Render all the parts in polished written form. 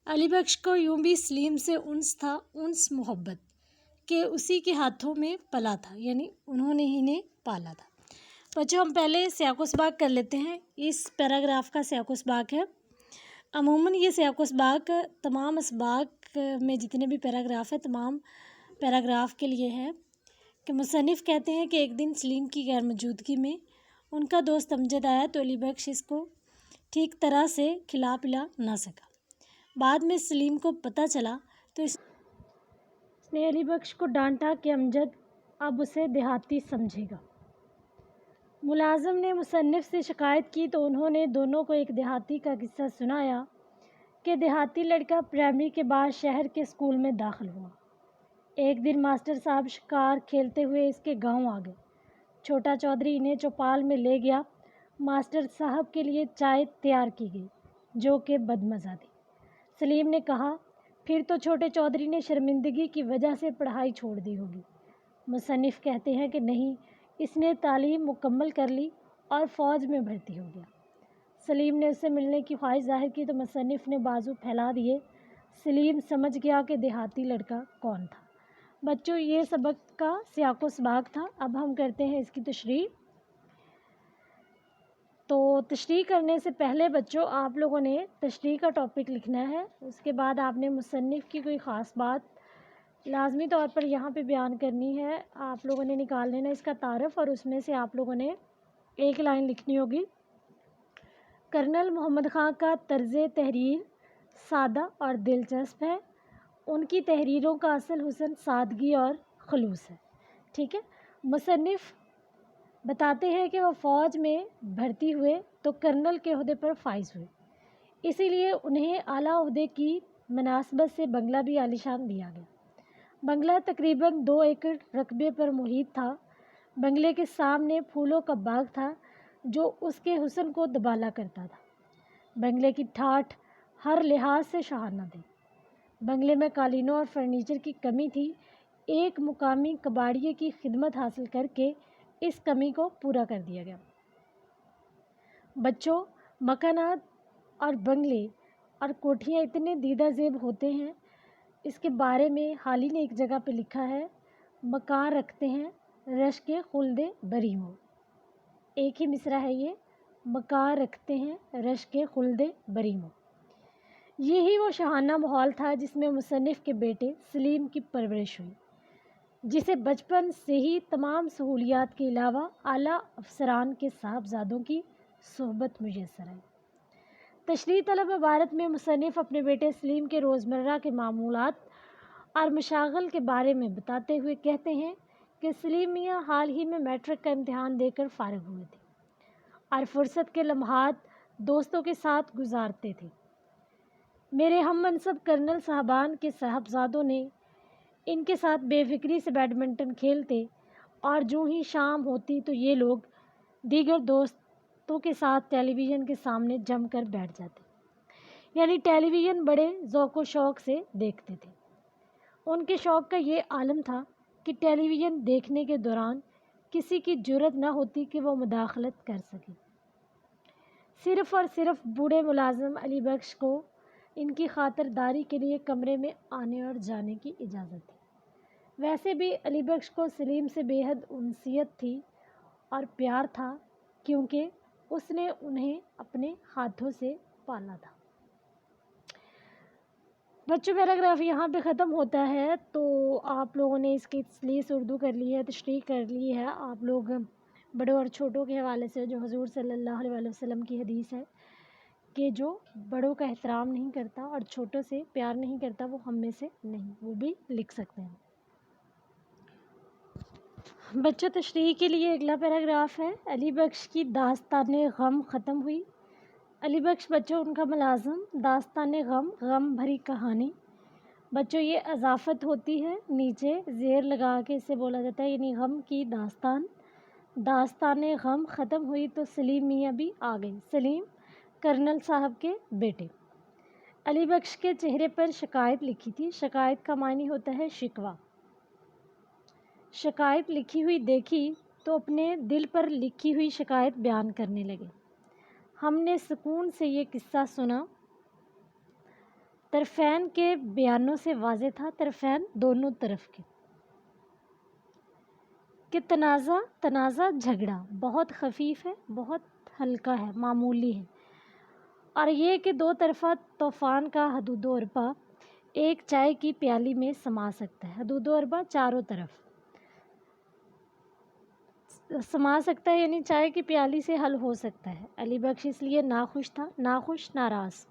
علی بخش کو یوں بھی سلیم سے انس تھا، انس محبت کہ اسی کے ہاتھوں میں پلا تھا، یعنی انہوں نے ہی انہیں پالا تھا۔ بچوں ہم پہلے سیاق و سباق کر لیتے ہیں۔ اس پیراگراف کا سیاق و سباق ہے، عموماً یہ سیاق و سباق تمام اسباق میں جتنے بھی پیراگراف ہیں تمام پیراگراف کے لیے ہے کہ مصنف کہتے ہیں کہ ایک دن سلیم کی غیر موجودگی میں ان کا دوست امجد آیا تو علی بخش اس کو ٹھیک طرح سے کھلا پلا نہ سکا۔ بعد میں سلیم کو پتہ چلا تو اس نے علی بخش کو ڈانٹا کہ امجد اب اسے دیہاتی سمجھے گا۔ ملازم نے مصنف سے شکایت کی تو انہوں نے دونوں کو ایک دیہاتی کا قصہ سنایا کہ دیہاتی لڑکا پرائمری کے بعد شہر کے اسکول میں داخل ہوا۔ ایک دن ماسٹر صاحب شکار کھیلتے ہوئے اس کے گاؤں آ گئے۔ چھوٹا چودھری انہیں چوپال میں لے گیا۔ ماسٹر صاحب کے لیے چائے تیار کی گئی جو کہ بدمزہ تھی۔ سلیم نے کہا پھر تو چھوٹے چودھری نے شرمندگی کی وجہ سے پڑھائی چھوڑ دی ہوگی۔ مصنف کہتے ہیں کہ نہیں، اس نے تعلیم مکمل کر لی اور فوج میں بھرتی ہو گیا۔ سلیم نے اس سے ملنے کی خواہش ظاہر کی تو مصنف نے بازو پھیلا دیے۔ سلیم سمجھ گیا کہ دیہاتی لڑکا کون تھا۔ بچوں یہ سبق کا سیاق و سباق تھا۔ اب ہم کرتے ہیں اس کی تشریح۔ تو تشریح کرنے سے پہلے بچوں آپ لوگوں نے تشریح کا ٹاپک لکھنا ہے، اس کے بعد آپ نے مصنف کی کوئی خاص بات لازمی طور پر یہاں پہ بیان کرنی ہے۔ آپ لوگوں نے نکال لینا اس کا تعارف اور اس میں سے آپ لوگوں نے ایک لائن لکھنی ہوگی۔ کرنل محمد خان کا طرز تحریر سادہ اور دلچسپ ہے۔ ان کی تحریروں کا اصل حسن سادگی اور خلوص ہے۔ ٹھیک ہے، مصنف بتاتے ہیں کہ وہ فوج میں بھرتی ہوئے تو کرنل کے عہدے پر فائز ہوئے، اسی لیے انہیں اعلیٰ عہدے کی مناسبت سے بنگلہ بھی عالیشان دیا گیا۔ بنگلہ تقریباً 2 ایکڑ رقبے پر محیط تھا۔ بنگلے کے سامنے پھولوں کا باغ تھا جو اس کے حسن کو دبالا کرتا تھا۔ بنگلے کی ٹھاٹھ ہر لحاظ سے شاہانہ تھی۔ بنگلے میں قالینوں اور فرنیچر کی کمی تھی۔ ایک مقامی کباڑیے کی خدمت حاصل کر کے اس کمی کو پورا کر دیا گیا۔ بچوں مکانات اور بنگلے اور کوٹھیاں اتنے دیدہ زیب ہوتے ہیں، اس کے بارے میں حالی نے ایک جگہ پہ لکھا ہے، مکان رکھتے ہیں رشک خلد بری ہو۔ ایک ہی مصرع ہے یہ، مکان رکھتے ہیں رشک خلد بری ہو۔ یہی وہ شاہانہ ماحول تھا جس میں مصنف کے بیٹے سلیم کی پرورش ہوئی، جسے بچپن سے ہی تمام سہولیات کے علاوہ اعلیٰ افسران کے صاحبزادوں کی صحبت میسر آئی۔ تشریح طلب عبارت میں مصنف اپنے بیٹے سلیم کے روزمرہ کے معمولات اور مشاغل کے بارے میں بتاتے ہوئے کہتے ہیں کہ سلیم میاں حال ہی میں میٹرک کا امتحان دے کر فارغ ہوئے تھے اور فرصت کے لمحات دوستوں کے ساتھ گزارتے تھے۔ میرے ہم منصب کرنل صاحبان کے صاحبزادوں نے ان کے ساتھ بے فکری سے بیڈمنٹن کھیلتے اور جوں ہی شام ہوتی تو یہ لوگ دیگر دوستوں کے ساتھ ٹیلی ویژن کے سامنے جم کر بیٹھ جاتے، یعنی ٹیلی ویژن بڑے ذوق و شوق سے دیکھتے تھے۔ ان کے شوق کا یہ عالم تھا کہ ٹیلی ویژن دیکھنے کے دوران کسی کی جرأت نہ ہوتی کہ وہ مداخلت کر سکے۔ صرف اور صرف بوڑھے ملازم علی بخش کو ان کی خاطرداری کے لیے کمرے میں آنے اور جانے کی اجازت تھی۔ ویسے بھی علی بخش کو سلیم سے بے حد انسیت تھی اور پیار تھا، کیونکہ اس نے انہیں اپنے ہاتھوں سے پالا تھا۔ بچوں پیراگراف یہاں پہ ختم ہوتا ہے۔ تو آپ لوگوں نے اس کی تسلیس اردو کر لی ہے، تشریح کر لی ہے۔ آپ لوگ بڑوں اور چھوٹوں کے حوالے سے جو حضور صلی اللہ علیہ وسلم کی حدیث ہے کہ جو بڑوں کا احترام نہیں کرتا اور چھوٹوں سے پیار نہیں کرتا وہ ہم میں سے نہیں، وہ بھی لکھ سکتے ہیں۔ بچوں تشریح کے لیے اگلا پیراگراف ہے، علی بخش کی داستان غم ختم ہوئی۔ علی بخش بچوں ان کا ملازم، داستان غم، غم بھری کہانی۔ بچوں یہ اضافت ہوتی ہے، نیچے زیر لگا کے اسے بولا جاتا ہے، یعنی غم کی داستان۔ داستان غم ختم ہوئی تو سلیم میاں بھی آ گئے۔ سلیم کرنل صاحب کے بیٹے۔ علی بخش کے چہرے پر شکایت لکھی تھی۔ شکایت کا معنی ہوتا ہے شکوہ۔ شکایت لکھی ہوئی دیکھی تو اپنے دل پر لکھی ہوئی شکایت بیان کرنے لگے۔ ہم نے سکون سے یہ قصہ سنا طرفین کے بیانوں سے واضح تھا، طرفین دونوں طرف کے، کہ تنازع جھگڑا بہت خفیف ہے، بہت ہلکا ہے، معمولی ہے، اور یہ کہ دو طرفہ طوفان کا حدود و اربا ایک چائے کی پیالی میں سما سکتا ہے۔ حدود و اربا چاروں طرف سما سکتا ہے، یعنی چائے کی پیالی سے حل ہو سکتا ہے۔ علی بخش اس لیے ناخوش تھا، ناراض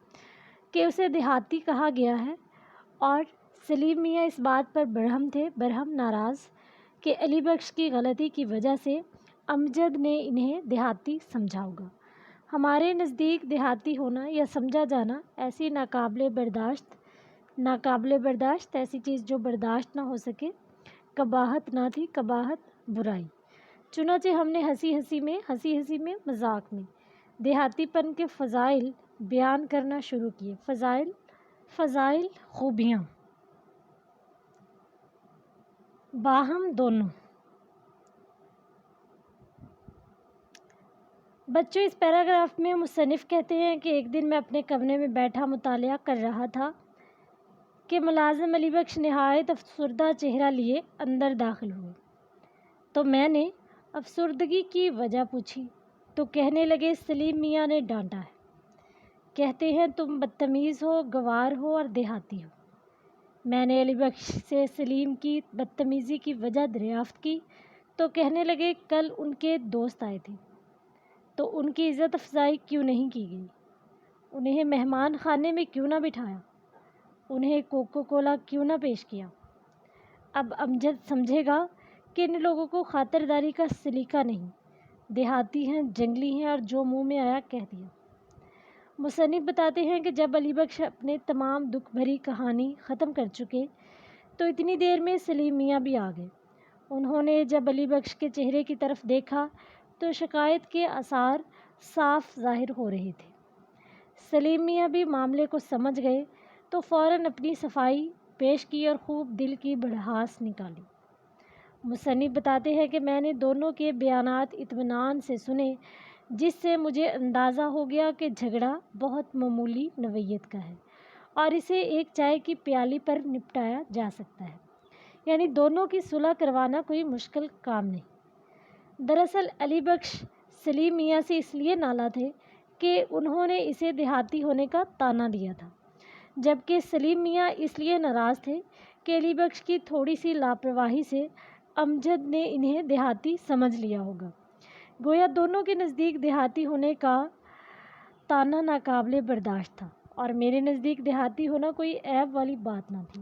کہ اسے دیہاتی کہا گیا ہے، اور سلیم میاں اس بات پر برہم ناراض کہ علی بخش کی غلطی کی وجہ سے امجد نے انہیں دیہاتی سمجھا ہوگا۔ ہمارے نزدیک دیہاتی ہونا یا سمجھا جانا ایسی ناقابل برداشت ایسی چیز جو برداشت نہ ہو سکے، قباحت نہ تھی، قباحت برائی۔ چنانچہ ہم نے ہنسی ہنسی میں مذاق میں دیہاتی پن کے فضائل بیان کرنا شروع کیے۔ فضائل خوبیاں باہم دونوں۔ بچوں، اس پیراگراف میں مصنف کہتے ہیں کہ ایک دن میں اپنے کمرے میں بیٹھا مطالعہ کر رہا تھا کہ ملازم علی بخش نہایت افسردہ چہرہ لیے اندر داخل ہوئے، تو میں نے افسردگی کی وجہ پوچھی تو کہنے لگے سلیم میاں نے ڈانٹا ہے، کہتے ہیں تم بدتمیز ہو، گوار ہو اور دیہاتی ہو۔ میں نے علی بخش سے سلیم کی بدتمیزی کی وجہ دریافت کی تو کہنے لگے کل ان کے دوست آئے تھے تو ان کی عزت افزائی کیوں نہیں کی گئی، انہیں مہمان خانے میں کیوں نہ بٹھایا، انہیں کوکو کولا کیوں نہ پیش کیا۔ اب امجد سمجھے گا کہ ان لوگوں کو خاطرداری کا سلیقہ نہیں، دیہاتی ہیں، جنگلی ہیں، اور جو منہ میں آیا کہہ دیا۔ مصنف بتاتے ہیں کہ جب علی بخش اپنے تمام دکھ بھری کہانی ختم کر چکے تو اتنی دیر میں سلیم میاں بھی آ گئے۔ انہوں نے جب علی بخش کے چہرے کی طرف دیکھا تو شکایت کے آثار صاف ظاہر ہو رہے تھے۔ سلیم میاں بھی معاملے کو سمجھ گئے تو فوراً اپنی صفائی پیش کی اور خوب دل کی بڑھاس نکالی۔ مصنف بتاتے ہیں کہ میں نے دونوں کے بیانات اطمینان سے سنے، جس سے مجھے اندازہ ہو گیا کہ جھگڑا بہت معمولی نوعیت کا ہے اور اسے ایک چائے کی پیالی پر نپٹایا جا سکتا ہے، یعنی دونوں کی صلح کروانا کوئی مشکل کام نہیں۔ دراصل علی بخش سلیم میاں سے اس لیے نالاں تھے کہ انہوں نے اسے دیہاتی ہونے کا طعنہ دیا تھا، جبکہ سلیم میاں اس لیے ناراض تھے کہ علی بخش کی تھوڑی سی لاپرواہی سے امجد نے انہیں دیہاتی سمجھ لیا ہوگا۔ گویا دونوں کے نزدیک دیہاتی ہونے کا طعنہ ناقابل برداشت تھا اور میرے نزدیک دیہاتی ہونا کوئی عیب والی بات نہ تھی۔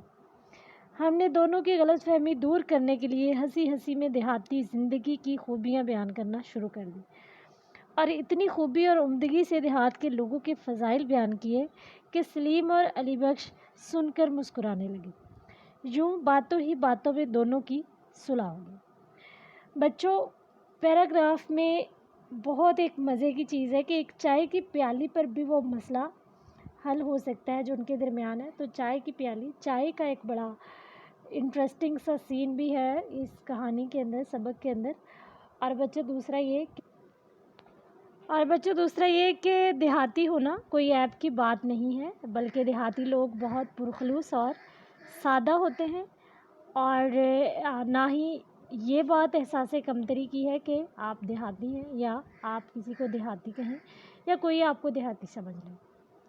ہم نے دونوں کی غلط فہمی دور کرنے کے لیے ہنسی ہنسی میں دیہاتی زندگی کی خوبیاں بیان کرنا شروع کر دی اور اتنی خوبی اور عمدگی سے دیہات کے لوگوں کے فضائل بیان کیے کہ سلیم اور علی بخش سن کر مسکرانے لگے۔ یوں باتوں ہی باتوں میں دونوں کی صلح ہو گئی۔ بچوں، پیراگراف میں بہت ایک مزے کی چیز ہے کہ ایک چائے کی پیالی پر بھی وہ مسئلہ حل ہو سکتا ہے جو ان کے درمیان ہے۔ تو چائے کی پیالی، چائے کا ایک بڑا انٹرسٹنگ سا سین بھی ہے اس کہانی کے اندر، سبق کے اندر۔ اور بچوں دوسرا یہ کہ دیہاتی ہونا کوئی عیب کی بات نہیں ہے، بلکہ دیہاتی لوگ بہت پرخلوص اور سادہ ہوتے ہیں، اور نہ ہی یہ بات احساس کمتری کی ہے کہ آپ دیہاتی ہیں یا آپ کسی کو دیہاتی کہیں یا کوئی آپ کو دیہاتی سمجھ لیں۔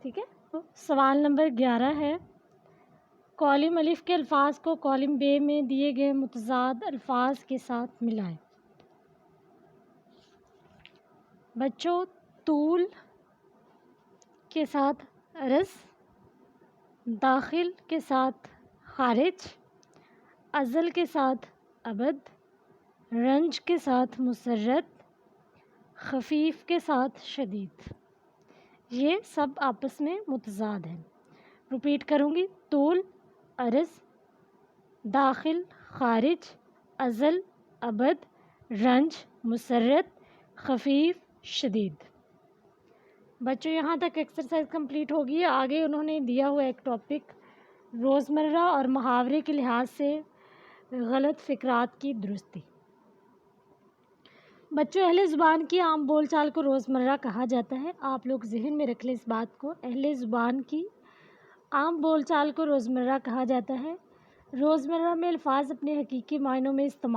ٹھیک ہے؟ تو سوال نمبر 11 ہے، کالم الف کے الفاظ کو کالم بے میں دیے گئے متضاد الفاظ کے ساتھ ملائیں۔ بچوں، طول کے ساتھ عرض، داخل کے ساتھ خارج، ازل کے ساتھ ابد، رنج کے ساتھ مسرت، خفیف کے ساتھ شدید، یہ سب آپس میں متضاد ہیں۔ ریپیٹ کروں گی، طول، عرض، داخل، خارج، ازل، ابد، رنج، مسرت، خفیف، شدید۔ بچوں، یہاں تک ایکسرسائز کمپلیٹ ہوگی۔ آگے انہوں نے دیا ہوا ایک ٹاپک، روزمرہ اور محاورے کے لحاظ سے غلط فقرات کی درستی۔ بچوں، اہل زبان کی عام بول چال کو روزمرہ کہا جاتا ہے۔ آپ لوگ ذہن میں رکھ لیں اس بات کو، اہل زبان کی عام بول چال کو روزمرہ کہا جاتا ہے۔ روزمرہ میں الفاظ اپنے حقیقی معنوں میں استعمال